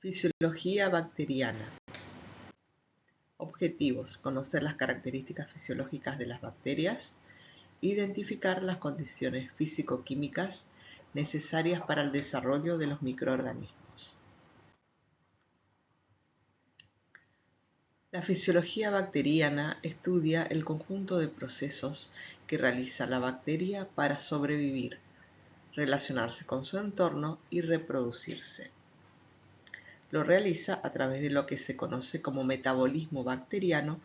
Fisiología bacteriana. Objetivos: conocer las características fisiológicas de las bacterias, identificar las condiciones físico-químicas necesarias para el desarrollo de los microorganismos. La fisiología bacteriana estudia el conjunto de procesos que realiza la bacteria para sobrevivir, relacionarse con su entorno y reproducirse. Lo realiza a través de lo que se conoce como metabolismo bacteriano,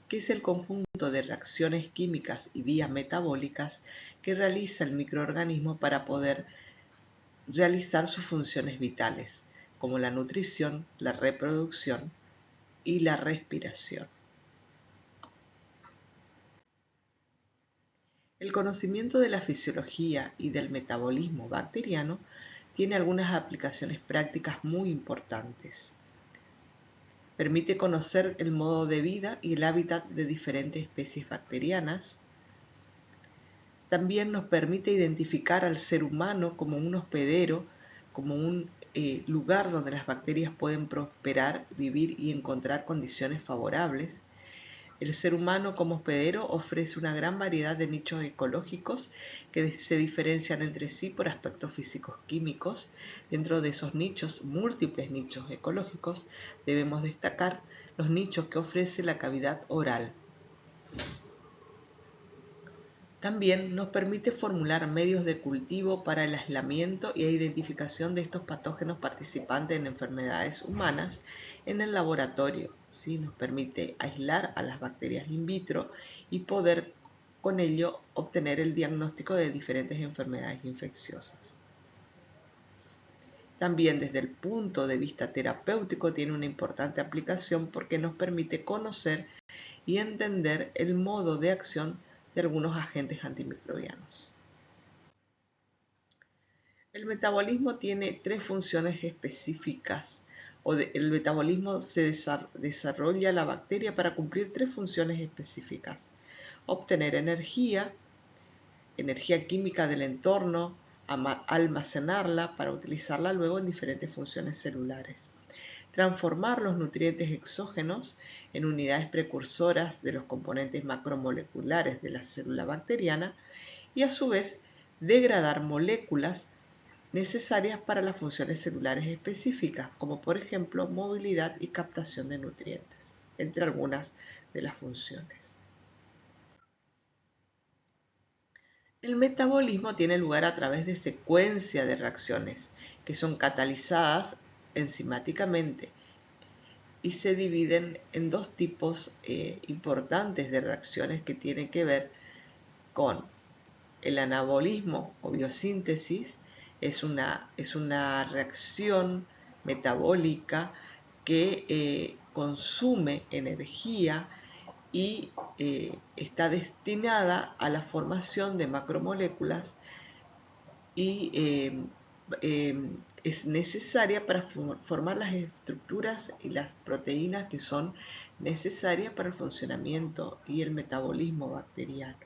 que es el conjunto de reacciones químicas y vías metabólicas que realiza el microorganismo para poder realizar sus funciones vitales, como la nutrición, la reproducción y la respiración. El conocimiento de la fisiología y del metabolismo bacteriano tiene algunas aplicaciones prácticas muy importantes. Permite conocer el modo de vida y el hábitat de diferentes especies bacterianas. También nos permite identificar al ser humano como un hospedero, como un lugar donde las bacterias pueden prosperar, vivir y encontrar condiciones favorables. El ser humano como hospedero ofrece una gran variedad de nichos ecológicos que se diferencian entre sí por aspectos físicos químicos. Dentro de esos nichos, múltiples nichos ecológicos, debemos destacar los nichos que ofrece la cavidad oral. También nos permite formular medios de cultivo para el aislamiento y identificación de estos patógenos participantes en enfermedades humanas en el laboratorio. ¿Sí? Nos permite aislar a las bacterias in vitro y poder con ello obtener el diagnóstico de diferentes enfermedades infecciosas. También desde el punto de vista terapéutico tiene una importante aplicación porque nos permite conocer y entender el modo de acción de algunos agentes antimicrobianos. El metabolismo tiene tres funciones específicas. El metabolismo se desarrolla la bacteria para cumplir tres funciones específicas: obtener energía química del entorno, almacenarla para utilizarla luego en diferentes funciones celulares, transformar los nutrientes exógenos en unidades precursoras de los componentes macromoleculares de la célula bacteriana y a su vez degradar moléculas necesarias para las funciones celulares específicas, como por ejemplo movilidad y captación de nutrientes, entre algunas de las funciones. El metabolismo tiene lugar a través de secuencia de reacciones que son catalizadas enzimáticamente y se dividen en dos tipos importantes de reacciones que tienen que ver con el anabolismo o biosíntesis. Es una reacción metabólica que consume energía y está destinada a la formación de macromoléculas y es necesaria para formar las estructuras y las proteínas que son necesarias para el funcionamiento y el metabolismo bacteriano.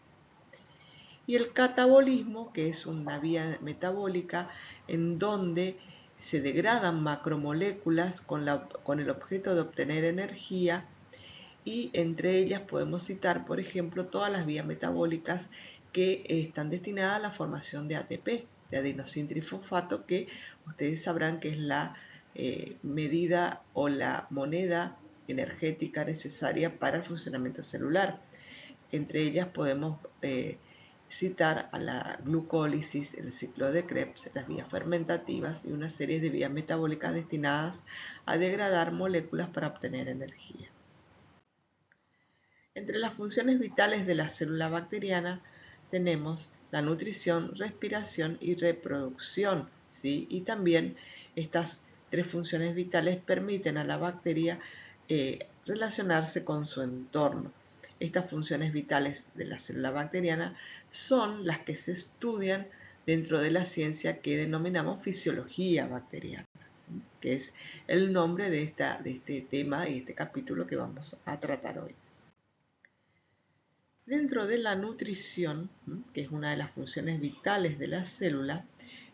Y el catabolismo, que es una vía metabólica en donde se degradan macromoléculas con el objeto de obtener energía, y entre ellas podemos citar, por ejemplo, todas las vías metabólicas que están destinadas a la formación de ATP, de adenosíntrifosfato, que ustedes sabrán que es la medida o la moneda energética necesaria para el funcionamiento celular. Entre ellas podemos citar a la glucólisis, el ciclo de Krebs, las vías fermentativas y una serie de vías metabólicas destinadas a degradar moléculas para obtener energía. Entre las funciones vitales de la célula bacteriana tenemos la nutrición, respiración y reproducción, ¿sí? Y también estas tres funciones vitales permiten a la bacteria relacionarse con su entorno. Estas funciones vitales de la célula bacteriana son las que se estudian dentro de la ciencia que denominamos fisiología bacteriana, que es el nombre de este tema y este capítulo que vamos a tratar hoy. Dentro de la nutrición, que es una de las funciones vitales de la célula,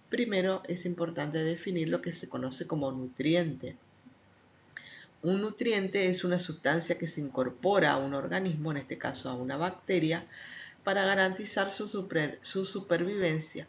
primero es importante definir lo que se conoce como nutriente. Un nutriente es una sustancia que se incorpora a un organismo, en este caso a una bacteria, para garantizar su supervivencia.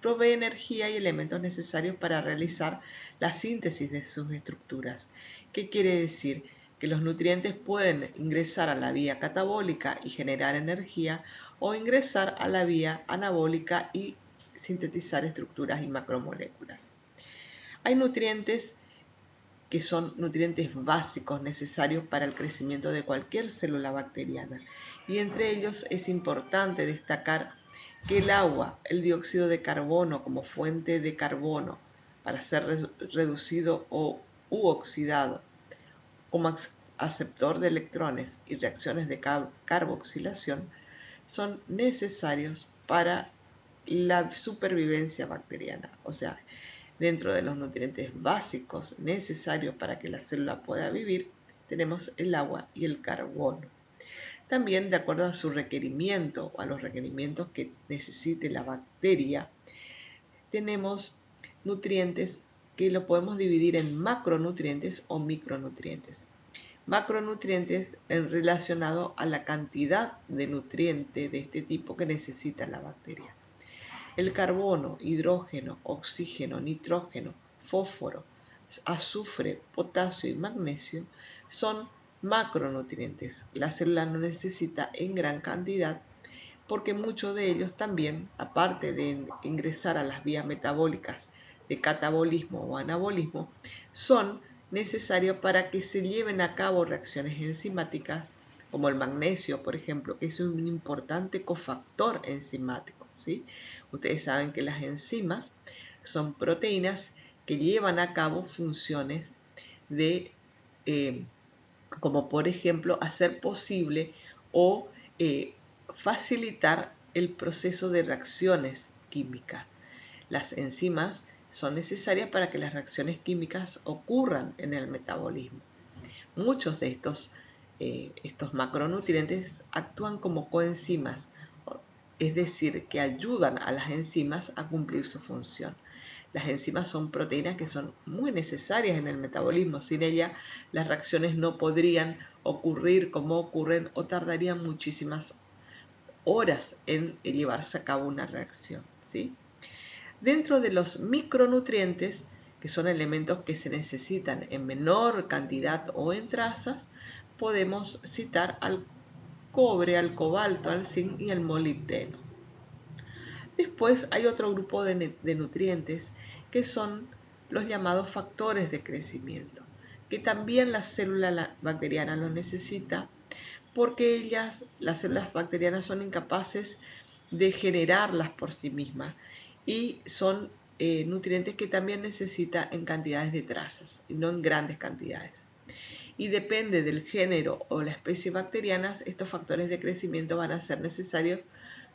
Provee energía y elementos necesarios para realizar la síntesis de sus estructuras. ¿Qué quiere decir? Que los nutrientes pueden ingresar a la vía catabólica y generar energía, o ingresar a la vía anabólica y sintetizar estructuras y macromoléculas. Hay nutrientes que son nutrientes básicos necesarios para el crecimiento de cualquier célula bacteriana, y entre ellos es importante destacar que el agua, el dióxido de carbono como fuente de carbono para ser reducido u oxidado, como aceptor de electrones y reacciones de carboxilación, son necesarios para la supervivencia bacteriana. O sea, dentro de los nutrientes básicos necesarios para que la célula pueda vivir, tenemos el agua y el carbono. También, de acuerdo a su requerimiento o a los requerimientos que necesite la bacteria, tenemos nutrientes que lo podemos dividir en macronutrientes o micronutrientes. Macronutrientes relacionados a la cantidad de nutrientes de este tipo que necesita la bacteria. El carbono, hidrógeno, oxígeno, nitrógeno, fósforo, azufre, potasio y magnesio son macronutrientes. La célula no necesita en gran cantidad, porque muchos de ellos también, aparte de ingresar a las vías metabólicas de catabolismo o anabolismo, son necesarios para que se lleven a cabo reacciones enzimáticas, como el magnesio, por ejemplo, que es un importante cofactor enzimático, ¿sí? Ustedes saben que las enzimas son proteínas que llevan a cabo funciones de, como por ejemplo, hacer posible o facilitar el proceso de reacciones químicas. Las enzimas son necesarias para que las reacciones químicas ocurran en el metabolismo. Muchos de estos macronutrientes actúan como coenzimas, es decir, que ayudan a las enzimas a cumplir su función. Las enzimas son proteínas que son muy necesarias en el metabolismo. Sin ellas, las reacciones no podrían ocurrir como ocurren, o tardarían muchísimas horas en llevarse a cabo una reacción, ¿sí? Dentro de los micronutrientes, que son elementos que se necesitan en menor cantidad o en trazas, podemos citar al cobre, al cobalto, al zinc y al molibdeno. Después hay otro grupo de nutrientes que son los llamados factores de crecimiento, que también la célula bacteriana los necesita, porque las células bacterianas, son incapaces de generarlas por sí mismas, y son nutrientes que también necesita en cantidades de trazas y no en grandes cantidades. Y depende del género o la especie bacteriana, estos factores de crecimiento van a ser necesarios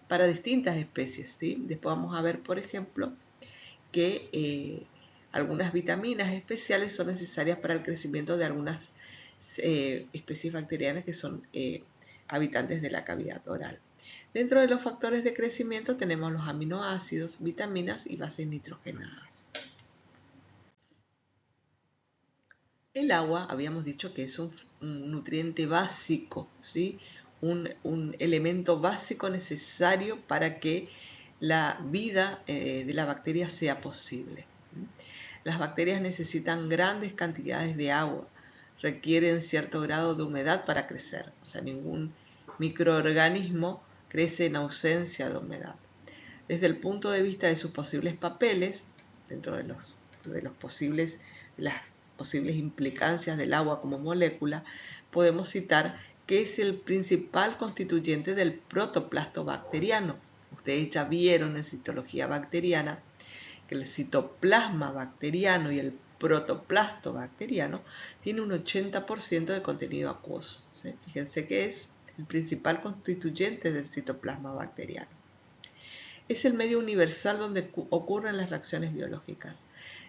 para distintas especies, ¿sí? Después vamos a ver, por ejemplo, que algunas vitaminas especiales son necesarias para el crecimiento de algunas especies bacterianas que son habitantes de la cavidad oral. Dentro de los factores de crecimiento tenemos los aminoácidos, vitaminas y bases nitrogenadas. El agua, habíamos dicho que es un nutriente básico, ¿sí? Un elemento básico necesario para que la vida de la bacteria sea posible. Las bacterias necesitan grandes cantidades de agua, requieren cierto grado de humedad para crecer, o sea, ningún microorganismo crece en ausencia de humedad. Desde el punto de vista de sus posibles papeles, dentro de las posibles implicancias del agua como molécula, podemos citar que es el principal constituyente del protoplasto bacteriano. Ustedes ya vieron en citología bacteriana que el citoplasma bacteriano y el protoplasto bacteriano tiene un 80% de contenido acuoso, ¿sí? Fíjense que es el principal constituyente del citoplasma bacteriano. Es el medio universal donde ocurren las reacciones biológicas.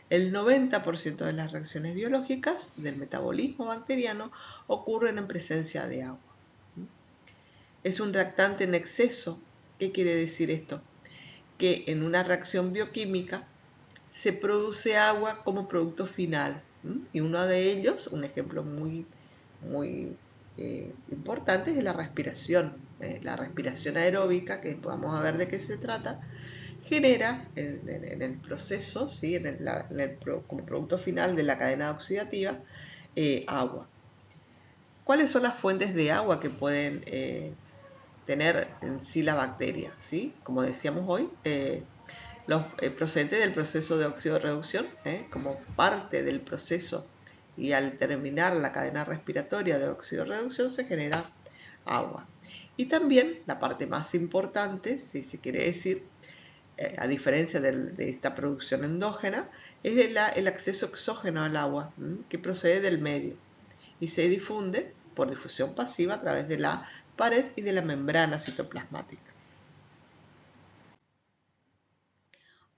El 90% de las reacciones biológicas del metabolismo bacteriano ocurren en presencia de agua. Es un reactante en exceso. ¿Qué quiere decir esto? Que en una reacción bioquímica se produce agua como producto final, Y uno de ellos, un ejemplo muy importante, es la respiración. La respiración aeróbica, que vamos a ver de qué se trata, genera en el proceso, ¿sí? Como producto final de la cadena oxidativa, agua. ¿Cuáles son las fuentes de agua que pueden tener en sí la bacteria? ¿Sí? Como decíamos hoy, procedente del proceso de oxidorreducción, como parte del proceso, y al terminar la cadena respiratoria de oxidorreducción se genera agua. Y también la parte más importante, si se quiere decir, a diferencia de esta producción endógena, es el acceso exógeno al agua, que procede del medio y se difunde por difusión pasiva a través de la pared y de la membrana citoplasmática.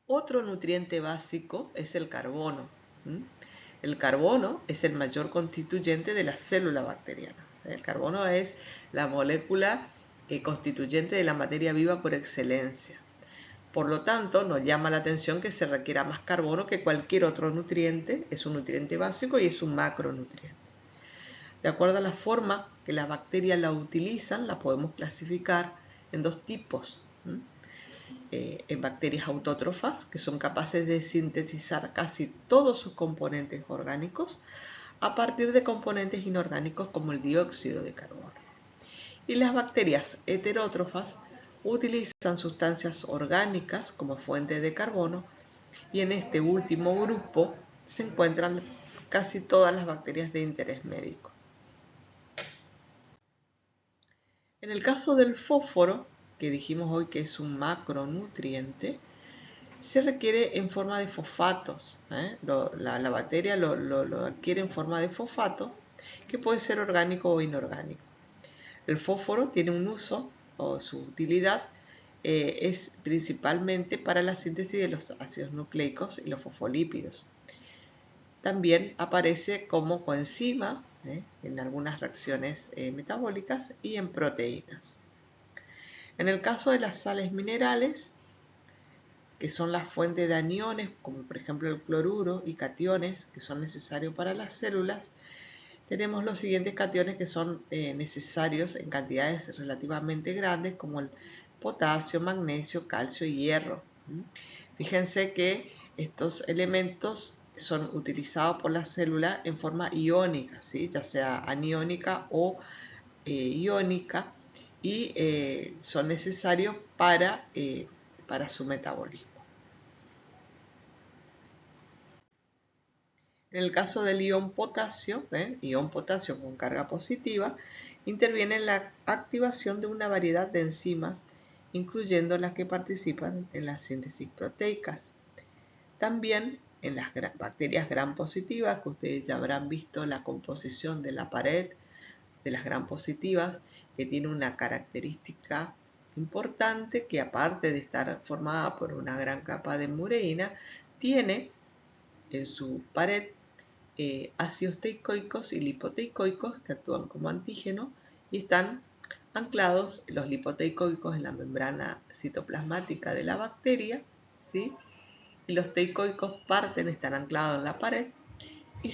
Otro nutriente básico es el carbono. El carbono es el mayor constituyente de la célula bacteriana. El carbono es la molécula constituyente de la materia viva por excelencia. Por lo tanto, nos llama la atención que se requiera más carbono que cualquier otro nutriente. Es un nutriente básico y es un macronutriente. De acuerdo a la forma que las bacterias la utilizan, la podemos clasificar en dos tipos. En bacterias autótrofas, que son capaces de sintetizar casi todos sus componentes orgánicos a partir de componentes inorgánicos como el dióxido de carbono. Y las bacterias heterótrofas utilizan sustancias orgánicas como fuente de carbono, y en este último grupo se encuentran casi todas las bacterias de interés médico. En el caso del fósforo, que dijimos hoy que es un macronutriente, se requiere en forma de fosfatos. La bacteria lo adquiere en forma de fosfatos, que puede ser orgánico o inorgánico. El fósforo tiene un uso, o su utilidad es principalmente para la síntesis de los ácidos nucleicos y los fosfolípidos. También aparece como coenzima en algunas reacciones metabólicas y en proteínas. En el caso de las sales minerales, que son las fuentes de aniones, como por ejemplo el cloruro, y cationes, que son necesarios para las células, tenemos los siguientes cationes que son necesarios en cantidades relativamente grandes, como el potasio, magnesio, calcio y hierro. Fíjense que estos elementos son utilizados por la célula en forma iónica, ¿sí? Ya sea aniónica o iónica, y son necesarios para su metabolismo. En el caso del ion potasio con carga positiva, interviene en la activación de una variedad de enzimas, incluyendo las que participan en la síntesis proteicas. También en las bacterias gram positivas, que ustedes ya habrán visto la composición de la pared de las gram positivas, que tiene una característica importante, que aparte de estar formada por una gran capa de mureína, tiene en su pared ácidos teicoicos y lipoteicoicos que actúan como antígeno y están anclados los lipoteicoicos en la membrana citoplasmática de la bacteria, ¿sí? Y los teicoicos están anclados en la pared, y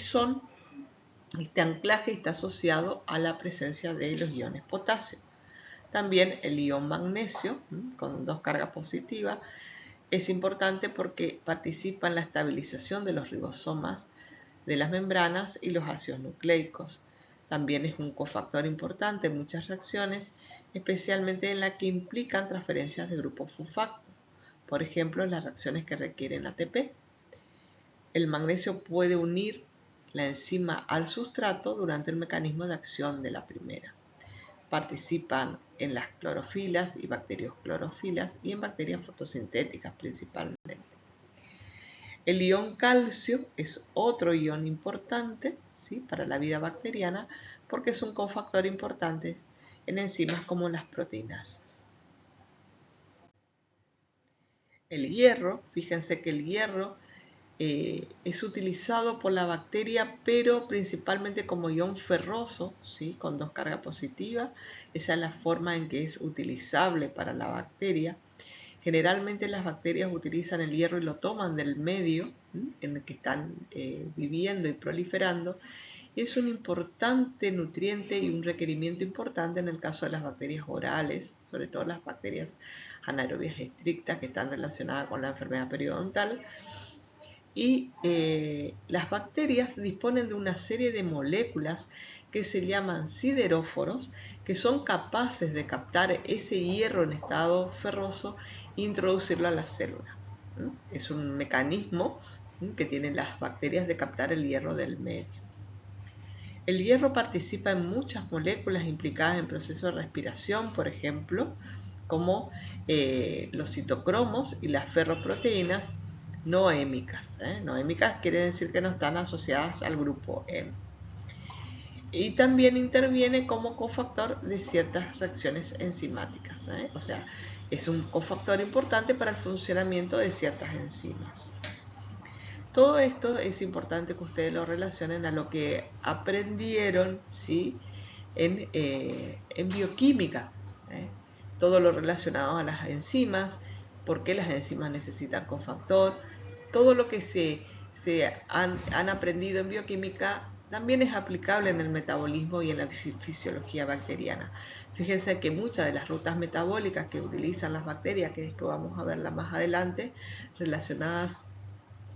este anclaje está asociado a la presencia de los iones potasio. También el ion magnesio, con dos cargas positivas, es importante porque participa en la estabilización de los ribosomas de las membranas y los ácidos nucleicos. También es un cofactor importante en muchas reacciones, especialmente en las que implican transferencias de grupos fosfato, por ejemplo en las reacciones que requieren ATP. El magnesio puede unir la enzima al sustrato durante el mecanismo de acción de la primera. Participan en las clorofilas y bacterioclorofilas y en bacterias fotosintéticas principalmente. El ion calcio es otro ion importante, ¿sí?, para la vida bacteriana, porque es un cofactor importante en enzimas como las proteinasas. El hierro, fíjense que el hierro es utilizado por la bacteria, pero principalmente como ion ferroso, ¿sí?, con dos cargas positivas. Esa es la forma en que es utilizable para la bacteria. Generalmente las bacterias utilizan el hierro y lo toman del medio en el que están viviendo y proliferando. Y es un importante nutriente y un requerimiento importante en el caso de las bacterias orales, sobre todo las bacterias anaerobias estrictas que están relacionadas con la enfermedad periodontal. Y las bacterias disponen de una serie de moléculas que se llaman sideróforos, que son capaces de captar ese hierro en estado ferroso e introducirlo a la célula. Es un mecanismo que tienen las bacterias de captar el hierro del medio. El hierro participa en muchas moléculas implicadas en procesos de respiración, por ejemplo, como los citocromos y las ferroproteínas noémicas. Noémicas quiere decir que no están asociadas al grupo M. Y también interviene como cofactor de ciertas reacciones enzimáticas. O sea, es un cofactor importante para el funcionamiento de ciertas enzimas. Todo esto es importante que ustedes lo relacionen a lo que aprendieron, ¿sí?, en bioquímica. Todo lo relacionado a las enzimas, por qué las enzimas necesitan cofactor, todo lo que se han aprendido en bioquímica también es aplicable en el metabolismo y en la fisiología bacteriana. Fíjense que muchas de las rutas metabólicas que utilizan las bacterias, que después vamos a verlas más adelante, relacionadas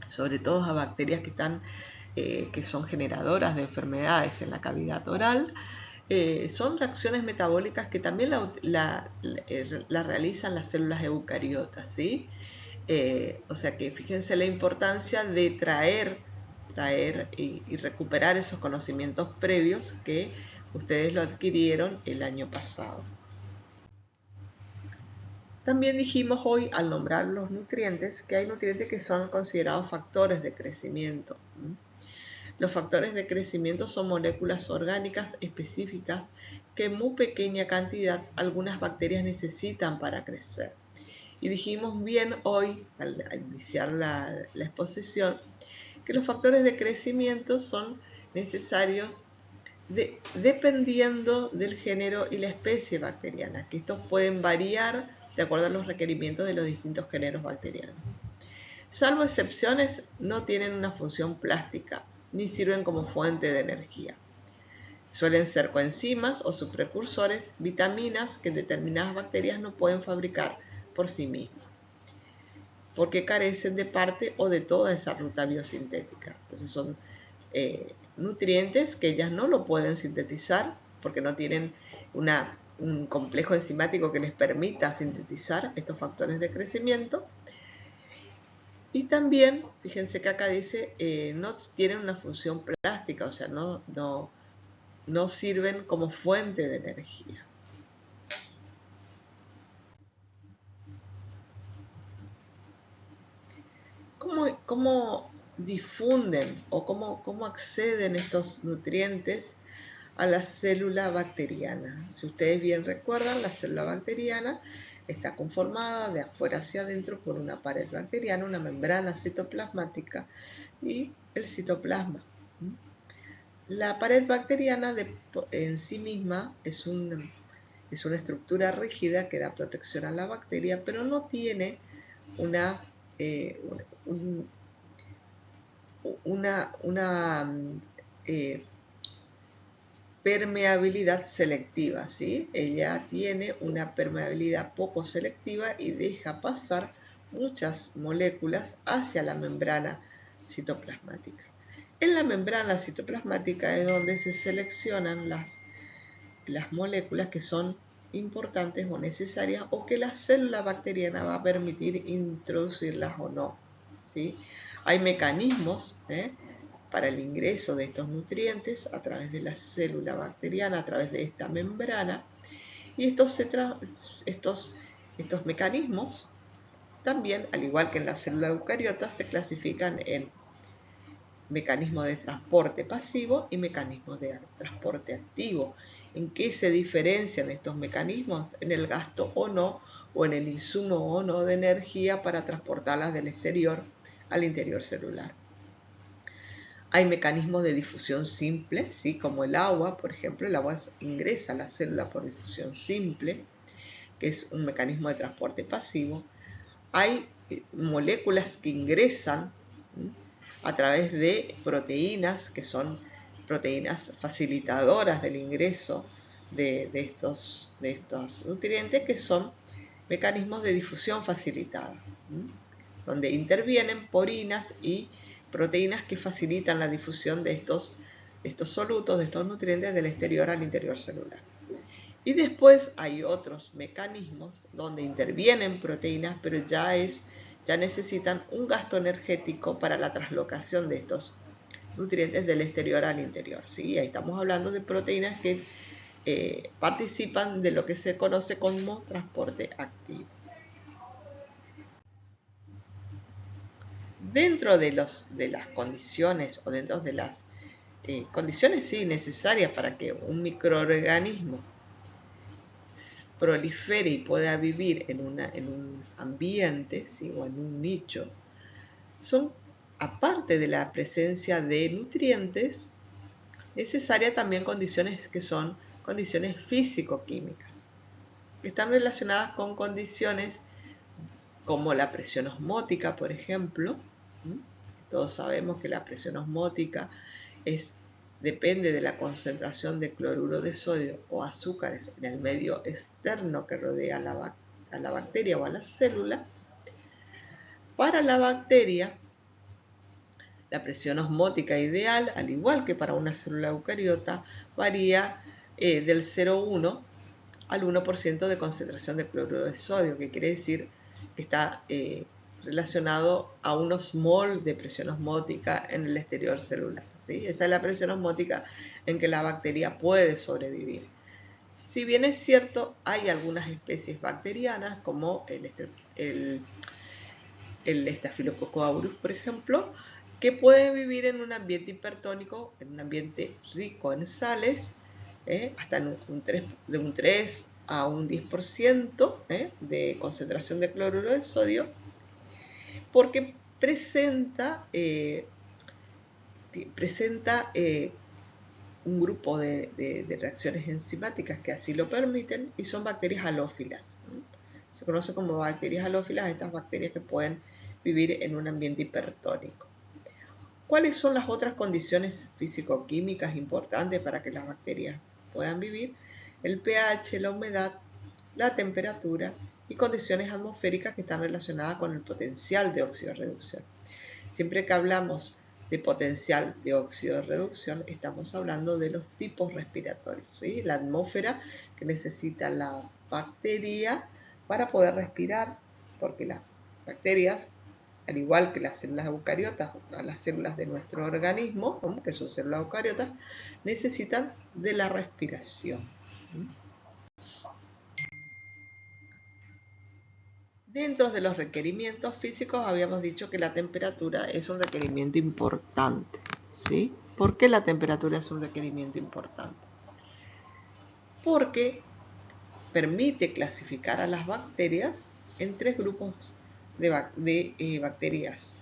sobre todo a bacterias que son generadoras de enfermedades en la cavidad oral, son reacciones metabólicas que también la realizan las células eucariotas, ¿sí? O sea que fíjense la importancia de traer y recuperar esos conocimientos previos que ustedes lo adquirieron el año pasado. También dijimos hoy, al nombrar los nutrientes, que hay nutrientes que son considerados factores de crecimiento. Los factores de crecimiento son moléculas orgánicas específicas que en muy pequeña cantidad algunas bacterias necesitan para crecer. Y dijimos bien hoy, al iniciar la exposición, que los factores de crecimiento son necesarios dependiendo del género y la especie bacteriana, que estos pueden variar de acuerdo a los requerimientos de los distintos géneros bacterianos. Salvo excepciones, no tienen una función plástica, ni sirven como fuente de energía. Suelen ser coenzimas o sus precursores, vitaminas que determinadas bacterias no pueden fabricar por sí mismas, porque carecen de parte o de toda esa ruta biosintética. Entonces son nutrientes que ellas no lo pueden sintetizar porque no tienen un complejo enzimático que les permita sintetizar estos factores de crecimiento. Y también, fíjense que acá dice, no tienen una función plástica, o sea, no sirven como fuente de energía. ¿Cómo difunden o cómo acceden estos nutrientes a la célula bacteriana? Si ustedes bien recuerdan, la célula bacteriana está conformada de afuera hacia adentro por una pared bacteriana, una membrana citoplasmática y el citoplasma. La pared bacteriana en sí misma es una estructura rígida que da protección a la bacteria, pero no tiene una permeabilidad selectiva, ¿sí? Ella tiene una permeabilidad poco selectiva y deja pasar muchas moléculas hacia la membrana citoplasmática. En la membrana citoplasmática es donde se seleccionan las moléculas que son importantes o necesarias o que la célula bacteriana va a permitir introducirlas o no, ¿sí? Hay mecanismos para el ingreso de estos nutrientes a través de la célula bacteriana, a través de esta membrana, y estos mecanismos también, al igual que en la célula eucariota, se clasifican en mecanismos de transporte pasivo y mecanismos de transporte activo. ¿En qué se diferencian estos mecanismos? En el gasto o no, o en el insumo o no de energía para transportarlas del exterior al interior celular. Hay mecanismos de difusión simple, ¿sí? Como el agua, por ejemplo, el agua ingresa a la célula por difusión simple, que es un mecanismo de transporte pasivo. hay moléculas que ingresan a través de proteínas, que son proteínas facilitadoras del ingreso de estos nutrientes, que son mecanismos de difusión facilitada, donde intervienen porinas y proteínas que facilitan la difusión de estos solutos, de estos nutrientes del exterior al interior celular. Y después hay otros mecanismos donde intervienen proteínas, pero ya necesitan un gasto energético para la translocación de estos nutrientes del exterior al interior, ¿sí? Ahí estamos hablando de proteínas que participan de lo que se conoce como transporte activo. Dentro de las condiciones o dentro de las condiciones sí necesarias para que un microorganismo prolifere y pueda vivir en un ambiente, ¿sí? O en un nicho, son, aparte de la presencia de nutrientes, necesarias también condiciones que son condiciones físico-químicas, que están relacionadas con condiciones como la presión osmótica, por ejemplo. Todos sabemos que la presión osmótica depende de la concentración de cloruro de sodio o azúcares en el medio externo que rodea a la bacteria o a la célula. Para la bacteria, la presión osmótica ideal, al igual que para una célula eucariota, varía del 0,1 al 1% de concentración de cloruro de sodio, que quiere decir que está relacionado a unos mol de presión osmótica en el exterior celular, ¿sí? Esa es la presión osmótica en que la bacteria puede sobrevivir. Si bien es cierto, hay algunas especies bacterianas, como el Staphylococcus aureus, por ejemplo, que pueden vivir en un ambiente hipertónico, en un ambiente rico en sales, hasta de un 3 a un 10% de concentración de cloruro de sodio, porque presenta un grupo de reacciones enzimáticas que así lo permiten, y son bacterias halófilas. Se conoce como bacterias halófilas estas bacterias que pueden vivir en un ambiente hipertónico. ¿Cuáles son las otras condiciones físico-químicas importantes para que las bacterias puedan vivir? El pH, la humedad, la temperatura y condiciones atmosféricas que están relacionadas con el potencial de oxidorreducción. Siempre que hablamos de potencial de oxidorreducción, estamos hablando de los tipos respiratorios, ¿sí? La atmósfera que necesita la bacteria para poder respirar, porque las bacterias, al igual que las células eucariotas, o las células de nuestro organismo, que son células eucariotas, necesitan de la respiración. Dentro de los requerimientos físicos habíamos dicho que la temperatura es un requerimiento importante, ¿sí? ¿Por qué la temperatura es un requerimiento importante? Porque permite clasificar a las bacterias en 3 grupos de bacterias,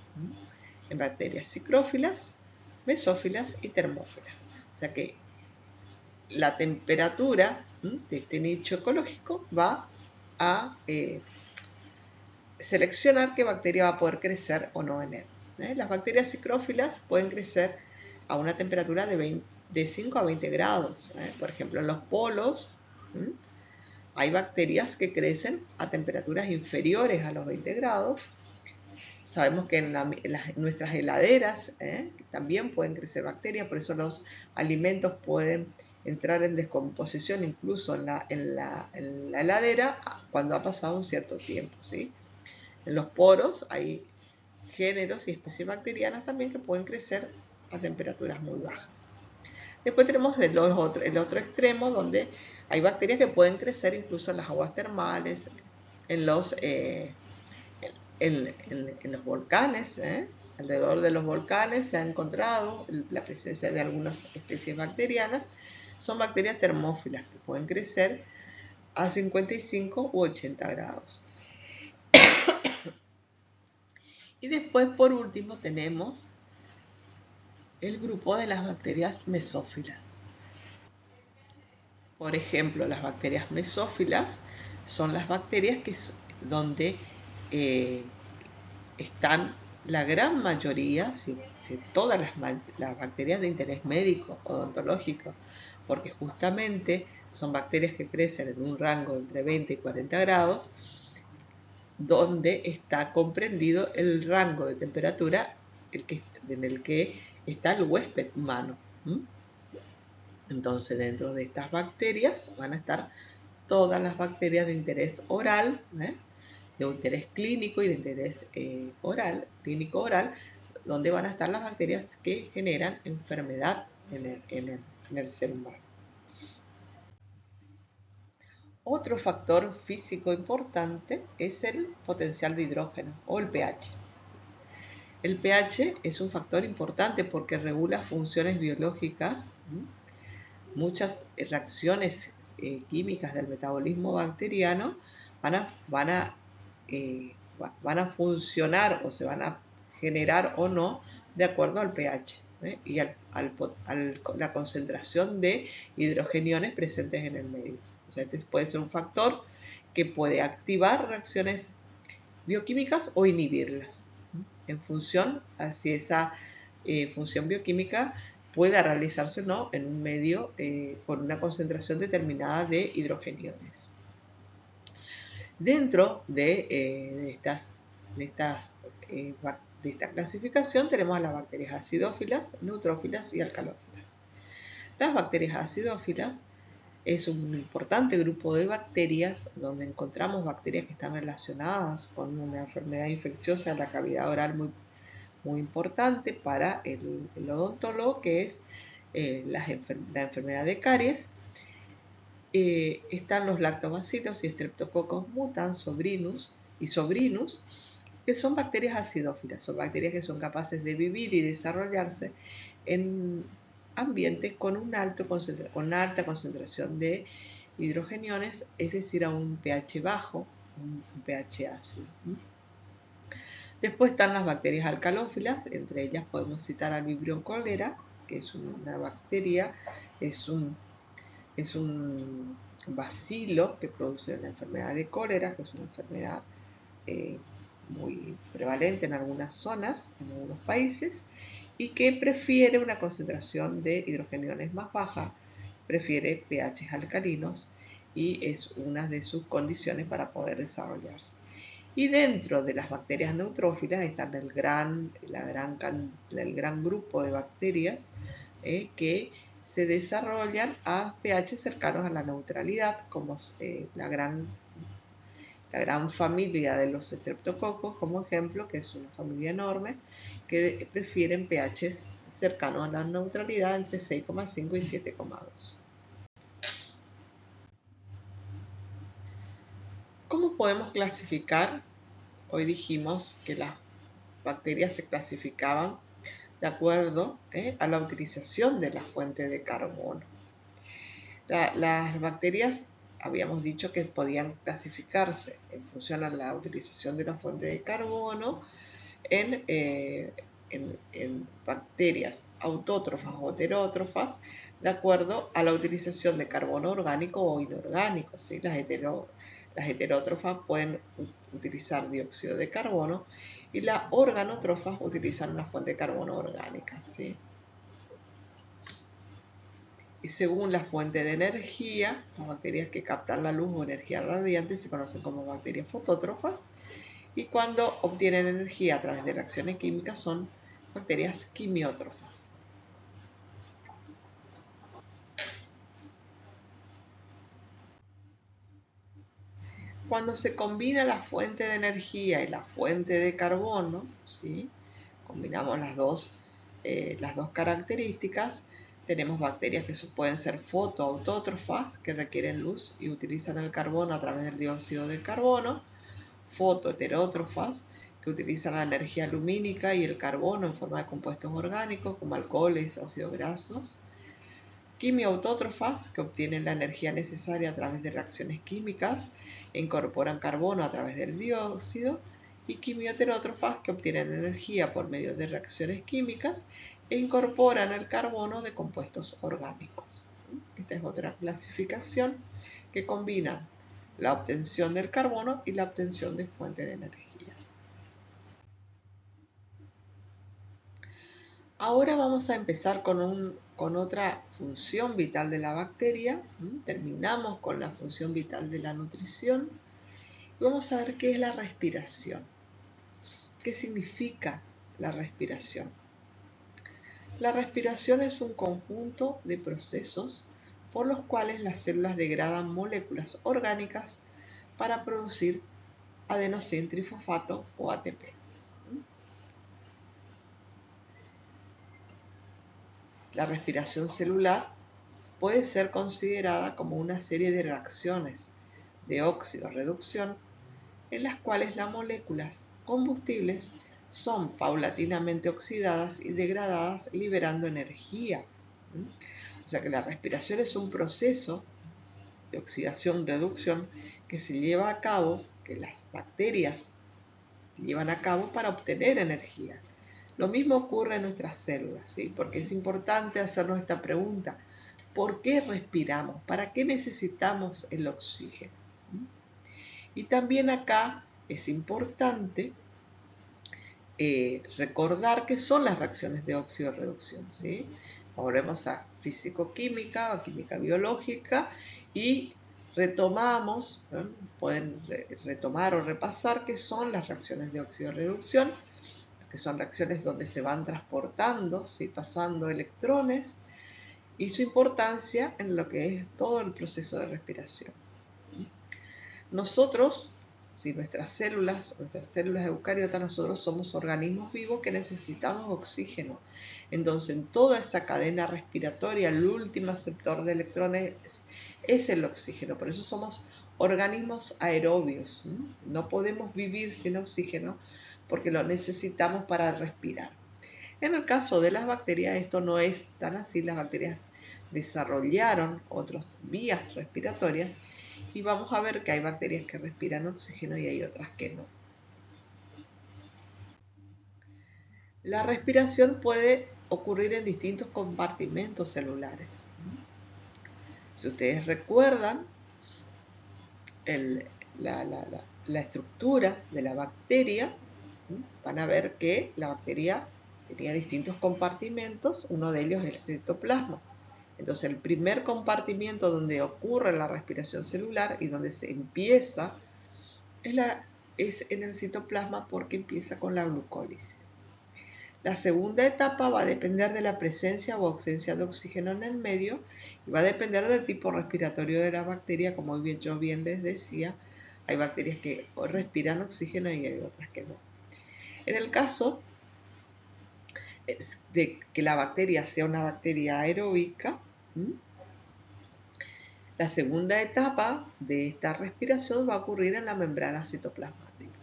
en bacterias psicrófilas, mesófilas y termófilas. O sea que la temperatura de este nicho ecológico va a seleccionar qué bacteria va a poder crecer o no en él. Las bacterias psicrófilas pueden crecer a una temperatura de 5 a 20 grados. Por ejemplo, en los polos hay bacterias que crecen a temperaturas inferiores a los 20 grados. Sabemos que en nuestras heladeras también pueden crecer bacterias, por eso los alimentos pueden entrar en descomposición incluso en la heladera cuando ha pasado un cierto tiempo, ¿sí? En los poros hay géneros y especies bacterianas también que pueden crecer a temperaturas muy bajas. Después tenemos el otro extremo, donde hay bacterias que pueden crecer incluso en las aguas termales, en los volcanes. Alrededor de los volcanes se ha encontrado la presencia de algunas especies bacterianas. Son bacterias termófilas que pueden crecer a 55 u 80 grados. Y después, por último, tenemos el grupo de las bacterias mesófilas. Por ejemplo, las bacterias mesófilas son las bacterias donde eh, están la gran mayoría, todas las bacterias de interés médico, odontológico, porque justamente son bacterias que crecen en un rango entre 20 y 40 grados, donde está comprendido el rango de temperatura en el que está el huésped humano. Entonces, dentro de estas bacterias van a estar todas las bacterias de interés oral, de interés clínico y de interés clínico oral, donde van a estar las bacterias que generan enfermedad en el ser humano. Otro factor físico importante es el potencial de hidrógeno o el pH. El pH es un factor importante porque regula funciones biológicas. Muchas reacciones químicas del metabolismo bacteriano van a funcionar o se van a generar o no de acuerdo al pH y a la concentración de hidrogeniones presentes en el medio. O sea, este puede ser un factor que puede activar reacciones bioquímicas o inhibirlas en función a si esa función bioquímica pueda realizarse o no en un medio con una concentración determinada de hidrogeniones. Dentro de esta clasificación tenemos a las bacterias acidófilas, neutrófilas y alcalófilas. Las bacterias acidófilas es un importante grupo de bacterias donde encontramos bacterias que están relacionadas con una enfermedad infecciosa de la cavidad oral muy importante para el odontólogo, que es la enfermedad de caries. Están los lactobacilos y Streptococcus mutans, sobrinus, que son bacterias acidófilas, son bacterias que son capaces de vivir y desarrollarse en ambientes con una alta concentración de hidrogeniones, es decir, a un pH bajo, un pH ácido. Después están las bacterias alcalófilas, entre ellas podemos citar al Vibrio cholera, que es una bacteria, es un bacilo que produce la enfermedad de cólera, que es una enfermedad muy prevalente en algunas zonas, en algunos países, y que prefiere una concentración de hidrogeniones más baja, prefiere pHs alcalinos y es una de sus condiciones para poder desarrollarse. Y dentro de las bacterias neutrófilas están el gran grupo de bacterias que se desarrollan a pH cercanos a la neutralidad, como la gran familia de los estreptococos, como ejemplo, que es una familia enorme, que prefieren pHs cercanos a la neutralidad entre 6,5 y 7,2. ¿Cómo podemos clasificar? Hoy dijimos que las bacterias se clasificaban de acuerdo a la utilización de la fuente de carbono. Las bacterias habíamos dicho que podían clasificarse en función a la utilización de la fuente de carbono en bacterias autótrofas o heterótrofas de acuerdo a la utilización de carbono orgánico o inorgánico. ¿sí? Las heterótrofas pueden utilizar dióxido de carbono y las organótrofas utilizan una fuente de carbono orgánica. ¿sí? Y según la fuente de energía, las bacterias que captan la luz o energía radiante se conocen como bacterias fotótrofas y cuando obtienen energía a través de reacciones químicas son bacterias quimiótrofas. Cuando se combina la fuente de energía y la fuente de carbono, ¿sí? Combinamos las dos características, tenemos bacterias que pueden ser fotoautótrofas, que requieren luz y utilizan el carbono a través del dióxido de carbono, fotoheterótrofas, que utilizan la energía lumínica y el carbono en forma de compuestos orgánicos como alcoholes, ácidos grasos, quimiautótrofas, que obtienen la energía necesaria a través de reacciones químicas e incorporan carbono a través del dióxido, y quimioterótrofas, que obtienen energía por medio de reacciones químicas e incorporan el carbono de compuestos orgánicos. Esta es otra clasificación que combina la obtención del carbono y la obtención de fuente de energía. Ahora vamos a empezar con otra función vital de la bacteria. Terminamos con la función vital de la nutrición. Y vamos a ver qué es la respiración. ¿Qué significa la respiración? La respiración es un conjunto de procesos por los cuales las células degradan moléculas orgánicas para producir adenosíntrifosfato o ATP. La respiración celular puede ser considerada como una serie de reacciones de óxido-reducción en las cuales las moléculas combustibles son paulatinamente oxidadas y degradadas liberando energía. O sea que la respiración es un proceso de oxidación-reducción que se lleva a cabo, que las bacterias llevan a cabo para obtener energía. Lo mismo ocurre en nuestras células, ¿sí? Porque es importante hacernos esta pregunta. ¿Por qué respiramos? ¿Para qué necesitamos el oxígeno? Y también acá es importante recordar qué son las reacciones de óxido-reducción, ¿sí? Volvemos a físico-química o química biológica y retomamos, ¿no? Pueden retomar o repasar qué son las reacciones de óxido-reducción, que son reacciones donde se van transportando, ¿sí? Pasando electrones, y su importancia en lo que es todo el proceso de respiración. Nosotros, si nuestras células eucariotas, nosotros somos organismos vivos que necesitamos oxígeno. Entonces, en toda esta cadena respiratoria, el último aceptor de electrones es el oxígeno. Por eso somos organismos aerobios. No podemos vivir sin oxígeno porque lo necesitamos para respirar. En el caso de las bacterias, esto no es tan así. Las bacterias desarrollaron otras vías respiratorias y vamos a ver que hay bacterias que respiran oxígeno y hay otras que no. La respiración puede ocurrir en distintos compartimentos celulares. Si ustedes recuerdan la estructura de la bacteria, van a ver que la bacteria tenía distintos compartimentos, uno de ellos es el citoplasma. Entonces el primer compartimiento donde ocurre la respiración celular y donde se empieza es en el citoplasma porque empieza con la glucólisis. La segunda etapa va a depender de la presencia o ausencia de oxígeno en el medio y va a depender del tipo respiratorio de la bacteria, como yo bien les decía, hay bacterias que respiran oxígeno y hay otras que no. En el caso de que la bacteria sea una bacteria aeróbica, la segunda etapa de esta respiración va a ocurrir en la membrana citoplasmática.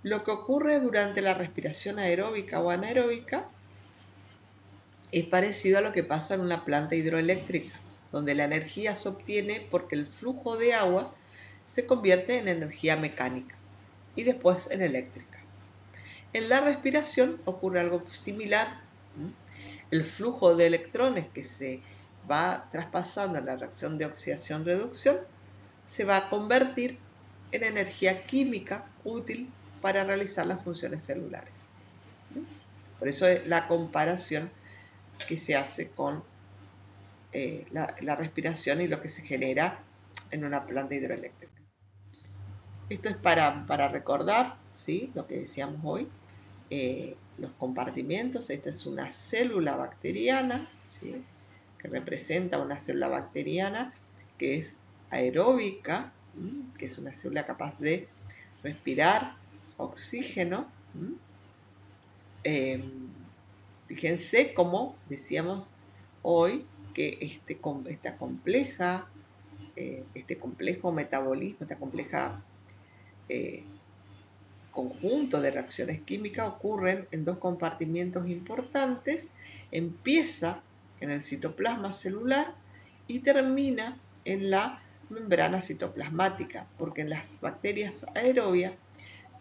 Lo que ocurre durante la respiración aeróbica o anaeróbica es parecido a lo que pasa en una planta hidroeléctrica, donde la energía se obtiene porque el flujo de agua se convierte en energía mecánica y después en eléctrica. En la respiración ocurre algo similar. El flujo de electrones que se va traspasando en la reacción de oxidación-reducción se va a convertir en energía química útil para realizar las funciones celulares. Por eso es la comparación que se hace con la respiración y lo que se genera en una planta hidroeléctrica. Esto es para recordar, ¿sí?, lo que decíamos hoy, los compartimentos. Esta es una célula bacteriana, ¿sí?, que representa una célula bacteriana que es aeróbica, que es una célula capaz de respirar oxígeno. Fíjense cómo decíamos hoy que este complejo metabolismo, esta compleja conjunto de reacciones químicas ocurren en dos compartimientos importantes. Empieza en el citoplasma celular y termina en la membrana citoplasmática, porque en las bacterias aerobias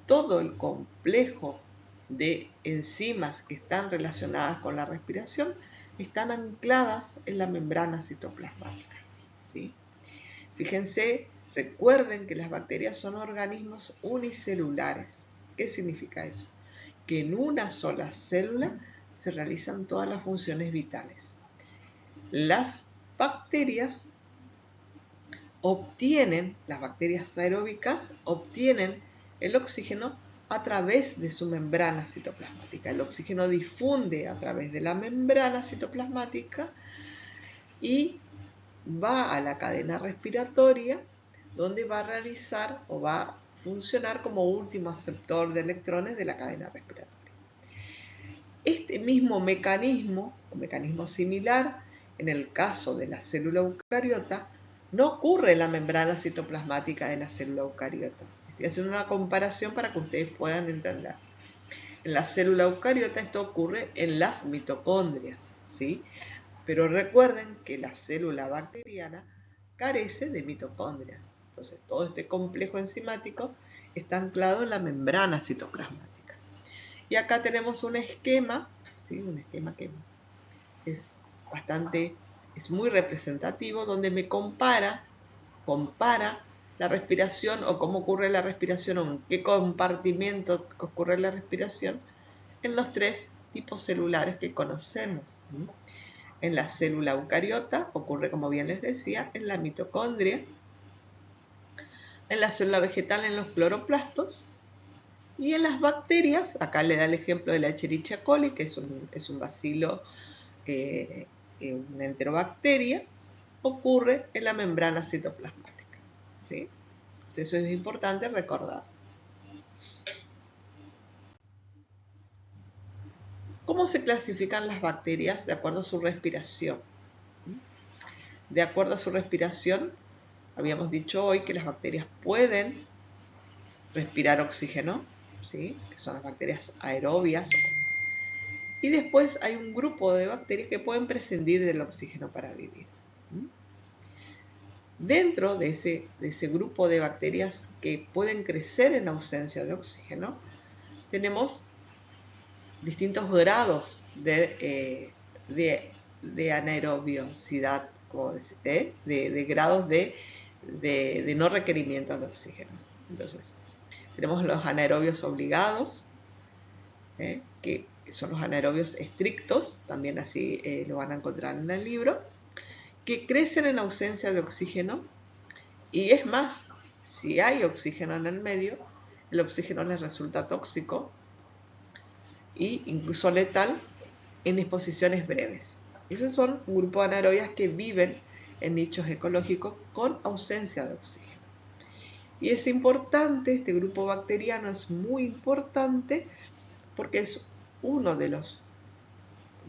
todo el complejo de enzimas que están relacionadas con la respiración están ancladas en la membrana citoplasmática, ¿sí? Fíjense, recuerden que las bacterias son organismos unicelulares. ¿Qué significa eso? que en una sola célula se realizan todas las funciones vitales. Las bacterias aeróbicas obtienen el oxígeno a través de su membrana citoplasmática. El oxígeno difunde a través de la membrana citoplasmática y va a la cadena respiratoria, donde va a realizar o va a funcionar como último aceptor de electrones de la cadena respiratoria. Este mismo mecanismo, o mecanismo similar, en el caso de la célula eucariota, no ocurre en la membrana citoplasmática de la célula eucariota. Estoy haciendo una comparación para que ustedes puedan entender. En la célula eucariota esto ocurre en las mitocondrias, ¿sí? Pero recuerden que la célula bacteriana carece de mitocondrias. Entonces, todo este complejo enzimático está anclado en la membrana citoplasmática. Y acá tenemos un esquema, ¿sí? Un esquema que es muy representativo, donde me compara la respiración o cómo ocurre la respiración o en qué compartimento ocurre la respiración en los tres tipos celulares que conocemos. En la célula eucariota ocurre, como bien les decía, en la mitocondria, en la célula vegetal en los cloroplastos, y en las bacterias, acá le da el ejemplo de la Escherichia coli, que es un bacilo, una enterobacteria, ocurre en la membrana citoplasmática, ¿sí? Entonces eso es importante recordar. ¿Cómo se clasifican las bacterias de acuerdo a su respiración? De acuerdo a su respiración, habíamos dicho hoy que las bacterias pueden respirar oxígeno, ¿sí? Que son las bacterias aerobias. Y después hay un grupo de bacterias que pueden prescindir del oxígeno para vivir. Dentro de ese grupo de bacterias que pueden crecer en ausencia de oxígeno, tenemos distintos grados de anaerobiosidad, de grados de no requerimiento de oxígeno. Entonces, tenemos los anaerobios obligados, que son los anaerobios estrictos, también así lo van a encontrar en el libro, que crecen en ausencia de oxígeno, y es más, si hay oxígeno en el medio, el oxígeno les resulta tóxico e incluso letal en exposiciones breves. Esos son un grupo de anaerobias que viven en nichos ecológicos con ausencia de oxígeno. Y es importante, este grupo bacteriano es muy importante porque es uno de los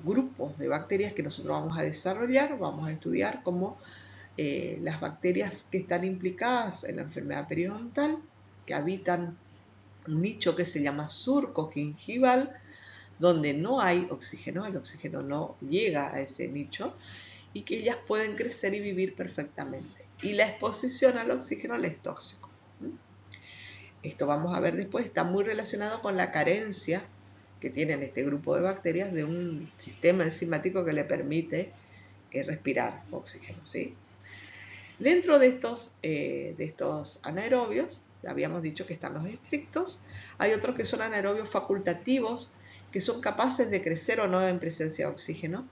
grupos de bacterias que nosotros vamos a desarrollar, vamos a estudiar como las bacterias que están implicadas en la enfermedad periodontal, que habitan un nicho que se llama surco gingival, donde no hay oxígeno, el oxígeno no llega a ese nicho, y que ellas pueden crecer y vivir perfectamente. Y la exposición al oxígeno les es tóxico. Esto vamos a ver después, está muy relacionado con la carencia que tienen este grupo de bacterias de un sistema enzimático que le permite respirar oxígeno, ¿sí? Dentro de estos anaerobios, habíamos dicho que están los estrictos, hay otros que son anaerobios facultativos, que son capaces de crecer o no en presencia de oxígeno.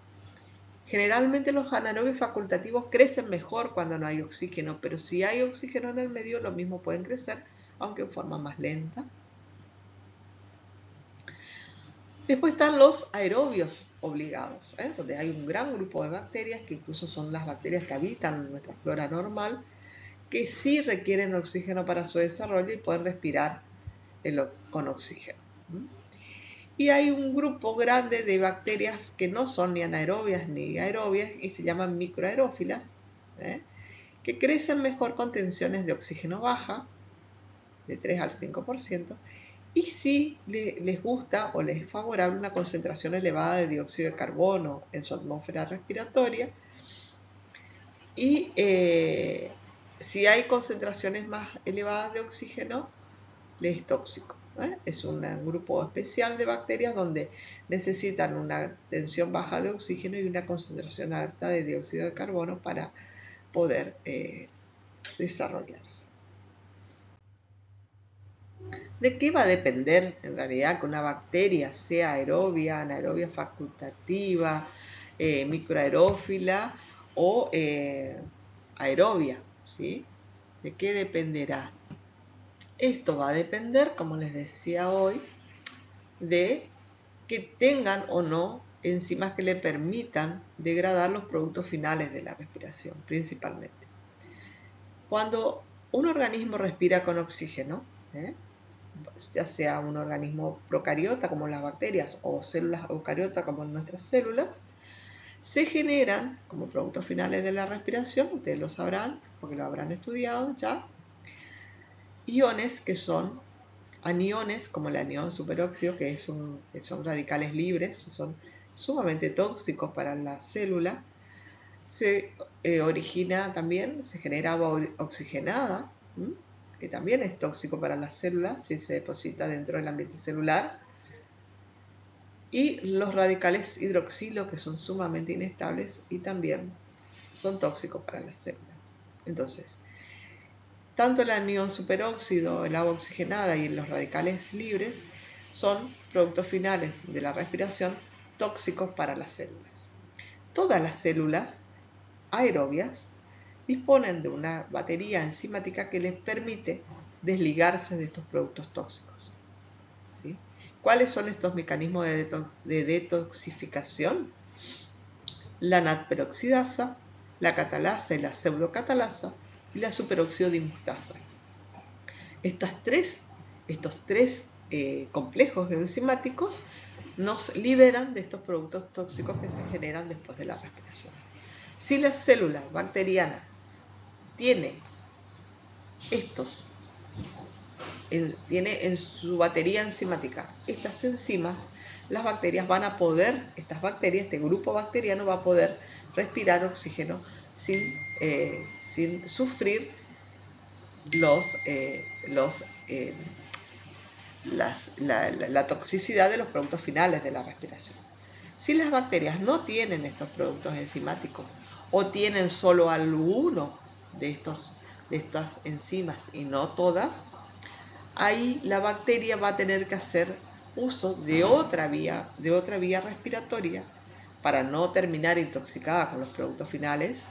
Generalmente los anaerobios facultativos crecen mejor cuando no hay oxígeno, pero si hay oxígeno en el medio, lo mismo pueden crecer, aunque en forma más lenta. Después están los aerobios obligados, donde hay un gran grupo de bacterias, que incluso son las bacterias que habitan nuestra flora normal, que sí requieren oxígeno para su desarrollo y pueden respirar con oxígeno. Y hay un grupo grande de bacterias que no son ni anaerobias ni aerobias y se llaman microaerófilas, que crecen mejor con tensiones de oxígeno baja, de 3 al 5%, y si les gusta o les es favorable una concentración elevada de dióxido de carbono en su atmósfera respiratoria, y si hay concentraciones más elevadas de oxígeno, les es tóxico. Es un grupo especial de bacterias donde necesitan una tensión baja de oxígeno y una concentración alta de dióxido de carbono para poder desarrollarse. ¿De qué va a depender en realidad que una bacteria sea aerobia, anaerobia facultativa, microaerófila o aerobia? ¿Sí? ¿De qué dependerá? Esto va a depender, como les decía hoy, de que tengan o no enzimas que le permitan degradar los productos finales de la respiración, principalmente. Cuando un organismo respira con oxígeno, ya sea un organismo procariota como las bacterias o células eucariotas como nuestras células, se generan como productos finales de la respiración, ustedes lo sabrán porque lo habrán estudiado ya, iones que son aniones como el anión superóxido, que son radicales libres, son sumamente tóxicos para la célula. Se origina también, se genera agua oxigenada, que también es tóxico para las células si se deposita dentro del ambiente celular. Y los radicales hidroxilo, que son sumamente inestables y también son tóxicos para las células. Entonces, tanto el anión superóxido, el agua oxigenada y los radicales libres son productos finales de la respiración tóxicos para las células. Todas las células aerobias disponen de una batería enzimática que les permite desligarse de estos productos tóxicos. ¿Sí? ¿Cuáles son estos mecanismos de detoxificación? La NADperoxidasa, la catalasa y la pseudocatalasa y la superoxidimustasa. Estos tres complejos enzimáticos nos liberan de estos productos tóxicos que se generan después de la respiración. Si la célula bacteriana tiene tiene en su batería enzimática estas enzimas, las bacterias van a poder, este grupo bacteriano va a poder respirar oxígeno sin sufrir la toxicidad de los productos finales de la respiración. Si las bacterias no tienen estos productos enzimáticos o tienen solo alguno de estas enzimas y no todas, ahí la bacteria va a tener que hacer uso de otra vía respiratoria para no terminar intoxicada con los productos finales,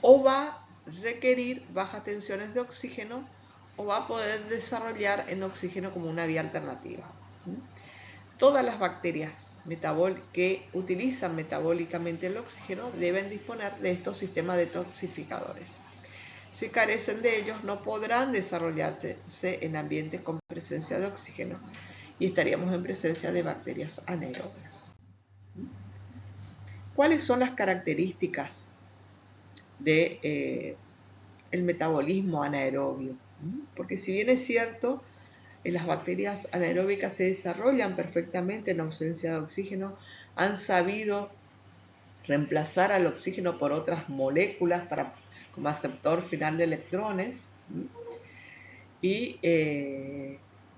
o va a requerir bajas tensiones de oxígeno o va a poder desarrollar en oxígeno como una vía alternativa. Todas las bacterias que utilizan metabólicamente el oxígeno deben disponer de estos sistemas detoxificadores. Si carecen de ellos, no podrán desarrollarse en ambientes con presencia de oxígeno y estaríamos en presencia de bacterias anaerobias. ¿Cuáles son las características del metabolismo anaerobio? Porque si bien es cierto, las bacterias anaeróbicas se desarrollan perfectamente en ausencia de oxígeno, han sabido reemplazar al oxígeno por otras moléculas como aceptor final de electrones, y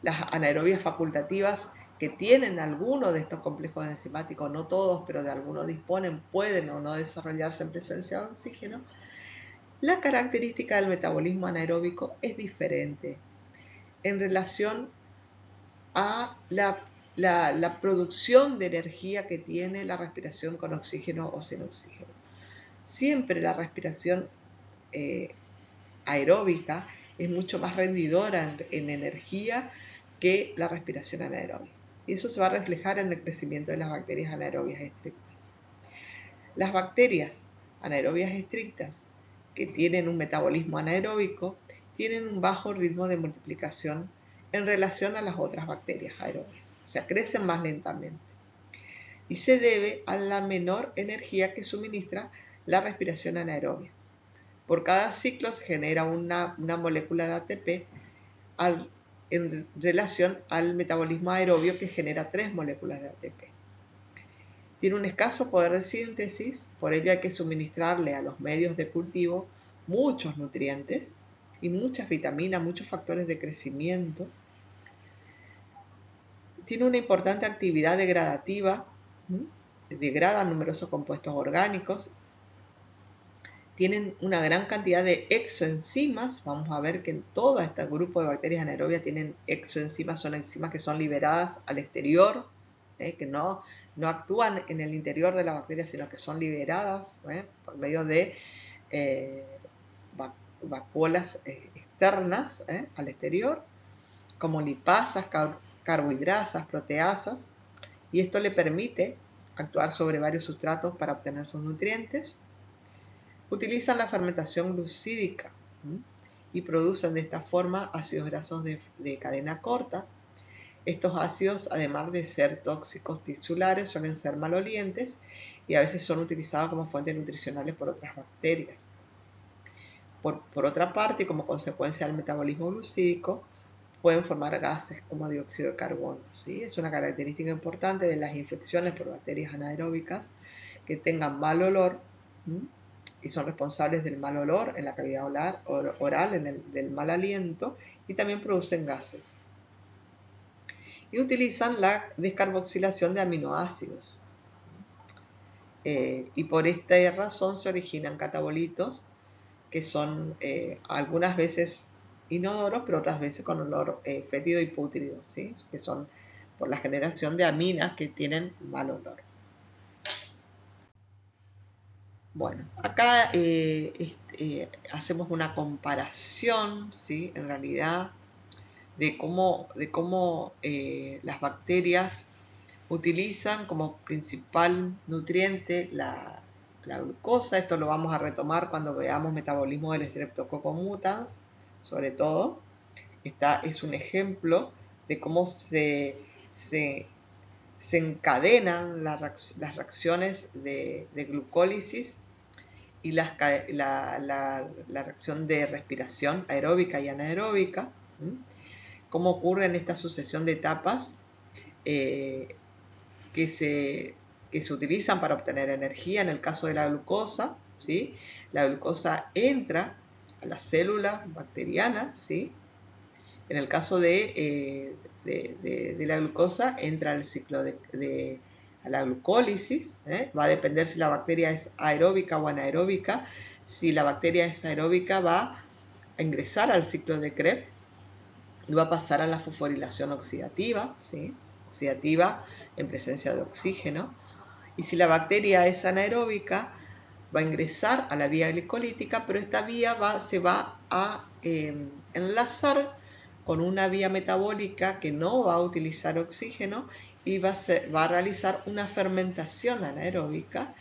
las anaerobias facultativas que tienen alguno de estos complejos enzimáticos, no todos, pero de algunos disponen, pueden o no desarrollarse en presencia de oxígeno. La característica del metabolismo anaeróbico es diferente en relación a la producción de energía que tiene la respiración con oxígeno o sin oxígeno. Siempre la respiración aeróbica es mucho más rendidora en energía que la respiración anaeróbica. Y eso se va a reflejar en el crecimiento de las bacterias anaerobias estrictas. Las bacterias anaerobias estrictas que tienen un metabolismo anaeróbico tienen un bajo ritmo de multiplicación en relación a las otras bacterias aerobias, o sea, crecen más lentamente. Y se debe a la menor energía que suministra la respiración anaerobia. Por cada ciclo se genera una molécula de ATP en relación al metabolismo aerobio que genera 3 moléculas de ATP. Tiene un escaso poder de síntesis, por ello hay que suministrarle a los medios de cultivo muchos nutrientes y muchas vitaminas, muchos factores de crecimiento. Tiene una importante actividad degradativa, degrada numerosos compuestos orgánicos tienen una gran cantidad de exoenzimas. Vamos a ver que en todo este grupo de bacterias anaerobias tienen exoenzimas, son enzimas que son liberadas al exterior, que no actúan en el interior de la bacteria, sino que son liberadas por medio de vacuolas externas al exterior, como lipasas, carbohidrasas, proteasas, y esto le permite actuar sobre varios sustratos para obtener sus nutrientes. Utilizan la fermentación glucídica y producen de esta forma ácidos grasos de cadena corta. Estos ácidos, además de ser tóxicos tisulares, suelen ser malolientes y a veces son utilizados como fuentes nutricionales por otras bacterias. Por otra parte, como consecuencia del metabolismo glucídico, pueden formar gases como dióxido de carbono. ¿Sí? Es una característica importante de las infecciones por bacterias anaeróbicas que tengan mal olor y son responsables del mal olor en la cavidad oral, del mal aliento, y también producen gases. Y utilizan la descarboxilación de aminoácidos. Y por esta razón se originan catabolitos que son algunas veces inodoros, pero otras veces con olor fétido y pútrido, ¿sí? Que son por la generación de aminas que tienen mal olor. Bueno, acá hacemos una comparación, ¿sí? En realidad, de cómo las bacterias utilizan como principal nutriente la glucosa. Esto lo vamos a retomar cuando veamos metabolismo del Streptococcus mutans, sobre todo. Esta es un ejemplo de cómo se encadenan las reacciones de glucólisis y la reacción de respiración aeróbica y anaeróbica. Cómo ocurre en esta sucesión de etapas que se utilizan para obtener energía. En el caso de la glucosa, ¿sí? La glucosa entra a la célula bacteriana, ¿sí? En el caso de la glucosa, entra al ciclo a la glucólisis. Va a depender si la bacteria es aeróbica o anaeróbica. Si la bacteria es aeróbica, va a ingresar al ciclo de Krebs y va a pasar a la fosforilación oxidativa, ¿sí? Oxidativa en presencia de oxígeno. Y si la bacteria es anaeróbica, va a ingresar a la vía glicolítica, pero esta vía se va a enlazar con una vía metabólica que no va a utilizar oxígeno y va a realizar una fermentación anaeróbica,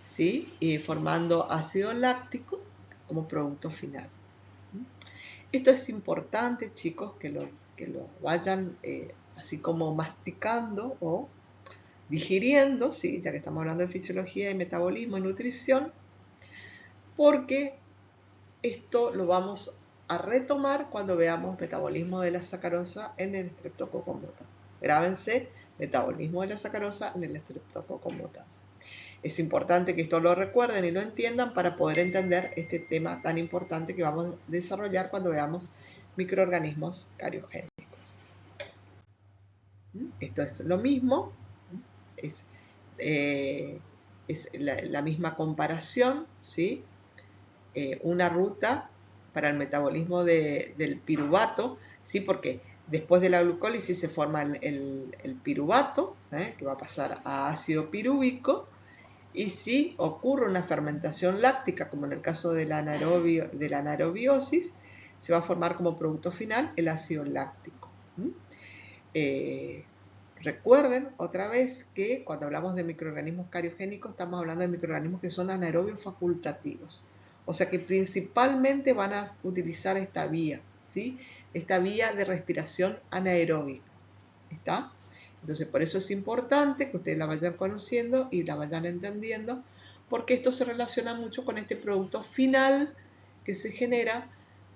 ¿sí? Y formando ácido láctico como producto final. Esto es importante, chicos, que lo vayan así como masticando o digiriendo, ¿sí? Ya que estamos hablando de fisiología y metabolismo y nutrición, porque esto lo vamos a retomar cuando veamos metabolismo de la sacarosa en el Streptococcus mutans. Grábense, metabolismo de la sacarosa en el Streptococcus mutans. Es importante que esto lo recuerden y lo entiendan para poder entender este tema tan importante que vamos a desarrollar cuando veamos microorganismos cariogénicos. Esto es lo mismo, es la misma comparación, ¿sí? Una ruta para el metabolismo del piruvato, ¿sí? Porque después de la glucólisis se forma el piruvato, que va a pasar a ácido pirúvico, y si ocurre una fermentación láctica, como en el caso de la anaerobiosis, se va a formar como producto final el ácido láctico. Recuerden otra vez que cuando hablamos de microorganismos cariogénicos estamos hablando de microorganismos que son anaerobios facultativos. O sea que principalmente van a utilizar esta vía, ¿sí? Esta vía de respiración anaeróbica. ¿Está? Entonces, por eso es importante que ustedes la vayan conociendo y la vayan entendiendo, porque esto se relaciona mucho con este producto final que se genera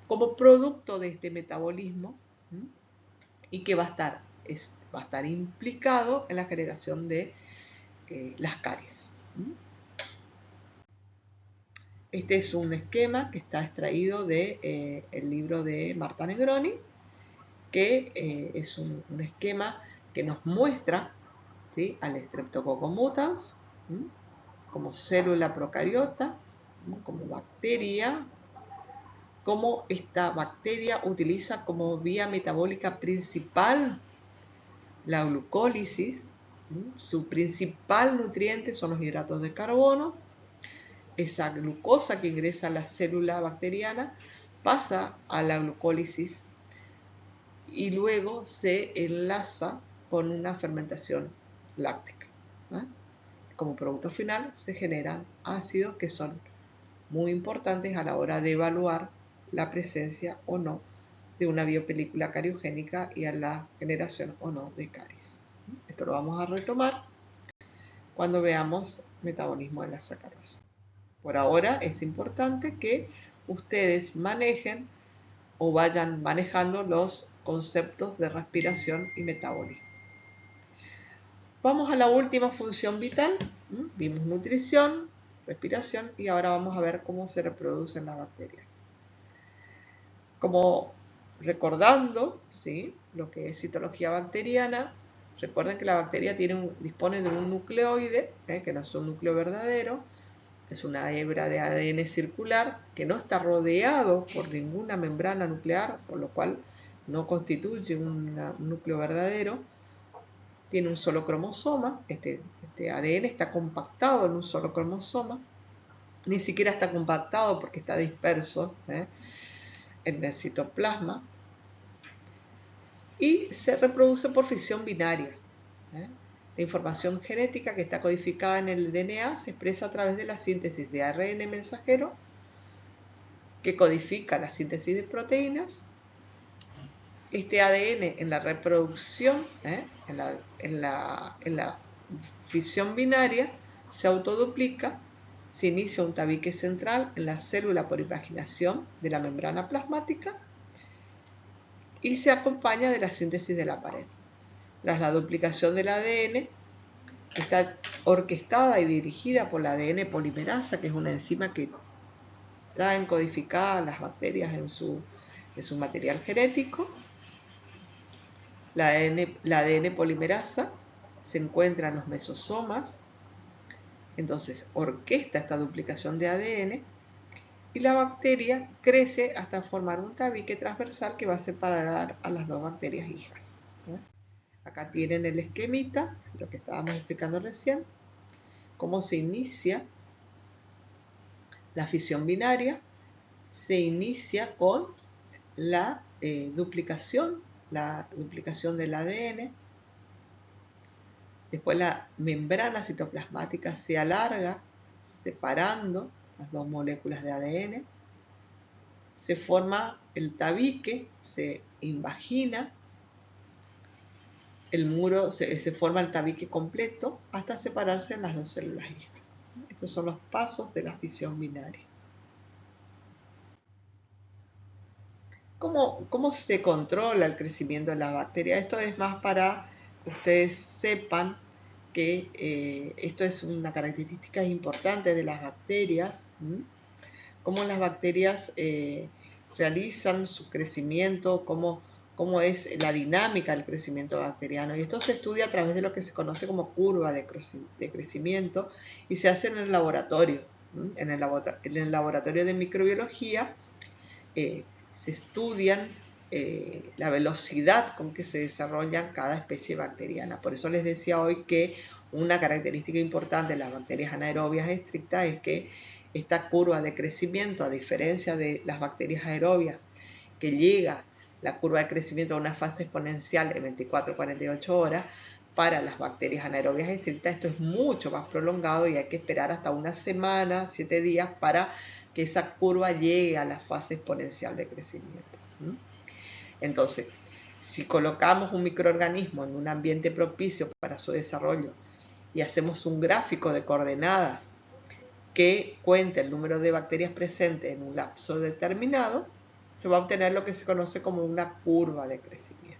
como producto de este metabolismo, ¿sí? Y que va a estar implicado en la generación de las caries. Este es un esquema que está extraído del libro de Marta Negroni, que es un esquema que nos muestra, ¿sí? Al Streptococcus mutans como célula procariota, como bacteria, cómo esta bacteria utiliza como vía metabólica principal la glucólisis. Su principal nutriente son los hidratos de carbono. Esa glucosa que ingresa a la célula bacteriana pasa a la glucólisis y luego se enlaza con una fermentación láctica. Como producto final se generan ácidos que son muy importantes a la hora de evaluar la presencia o no de una biopelícula cariogénica y a la generación o no de caries. Esto lo vamos a retomar cuando veamos metabolismo de la sacarosa. Por ahora es importante que ustedes manejen o vayan manejando los conceptos de respiración y metabolismo. Vamos a la última función vital. Vimos nutrición, respiración y ahora vamos a ver cómo se reproducen las bacterias. Como recordando, ¿sí?, lo que es citología bacteriana, recuerden que la bacteria dispone de un nucleoide, que no es un núcleo verdadero, es una hebra de ADN circular que no está rodeado por ninguna membrana nuclear, por lo cual no constituye un núcleo verdadero. Tiene un solo cromosoma, este ADN está compactado en un solo cromosoma, ni siquiera está compactado porque está disperso en el citoplasma, y se reproduce por fisión binaria. La información genética que está codificada en el DNA se expresa a través de la síntesis de ARN mensajero, que codifica la síntesis de proteínas. Este ADN en la reproducción, en la fisión binaria, se autoduplica, se inicia un tabique central en la célula por invaginación de la membrana plasmática y se acompaña de la síntesis de la pared. Tras la duplicación del ADN, está orquestada y dirigida por la ADN polimerasa, que es una enzima que traen codificadas las bacterias en su material genético. La ADN polimerasa se encuentra en los mesosomas, entonces orquesta esta duplicación de ADN y la bacteria crece hasta formar un tabique transversal que va a separar a las dos bacterias hijas. Acá tienen el esquemita, lo que estábamos explicando recién, cómo se inicia la fisión binaria. Se inicia con la duplicación del ADN. Después la membrana citoplasmática se alarga separando las dos moléculas de ADN. Se forma el tabique, se invagina, el muro, se forma el tabique completo hasta separarse en las dos células hijas. Estos son los pasos de la fisión binaria. ¿Cómo se controla el crecimiento de las bacterias? Esto es más para que ustedes sepan que esto es una característica importante de las bacterias. Cómo las bacterias realizan su crecimiento, cómo es la dinámica del crecimiento bacteriano. Y esto se estudia a través de lo que se conoce como curva de crecimiento y se hace en el laboratorio. En el laboratorio de microbiología se estudian la velocidad con que se desarrollan cada especie bacteriana. Por eso les decía hoy que una característica importante de las bacterias anaerobias estrictas es que esta curva de crecimiento, a diferencia de las bacterias aerobias, que llega la curva de crecimiento a una fase exponencial en 24-48 horas, para las bacterias anaerobias estrictas esto es mucho más prolongado y hay que esperar hasta una semana, 7 días, para que esa curva llegue a la fase exponencial de crecimiento. Entonces, si colocamos un microorganismo en un ambiente propicio para su desarrollo y hacemos un gráfico de coordenadas que cuente el número de bacterias presentes en un lapso determinado, se va a obtener lo que se conoce como una curva de crecimiento.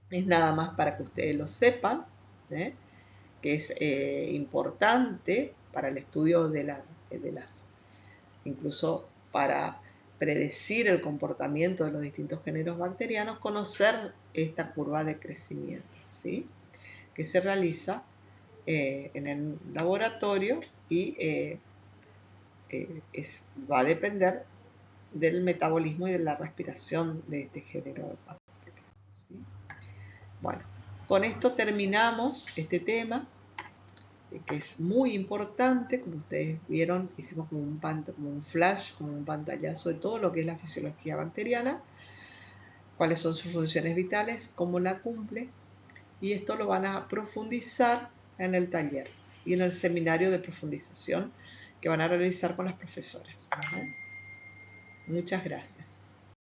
Es nada más para que ustedes lo sepan, que es importante para el estudio de las, incluso para predecir el comportamiento de los distintos géneros bacterianos, conocer esta curva de crecimiento, ¿sí?, que se realiza en el laboratorio y va a depender del metabolismo y de la respiración de este género de bacterias, ¿sí? Bueno, con esto terminamos este tema, que es muy importante. Como ustedes vieron, hicimos como un flash, como un pantallazo de todo lo que es la fisiología bacteriana, cuáles son sus funciones vitales, cómo la cumple, y esto lo van a profundizar en el taller y en el seminario de profundización que van a realizar con las profesoras. Muchas gracias.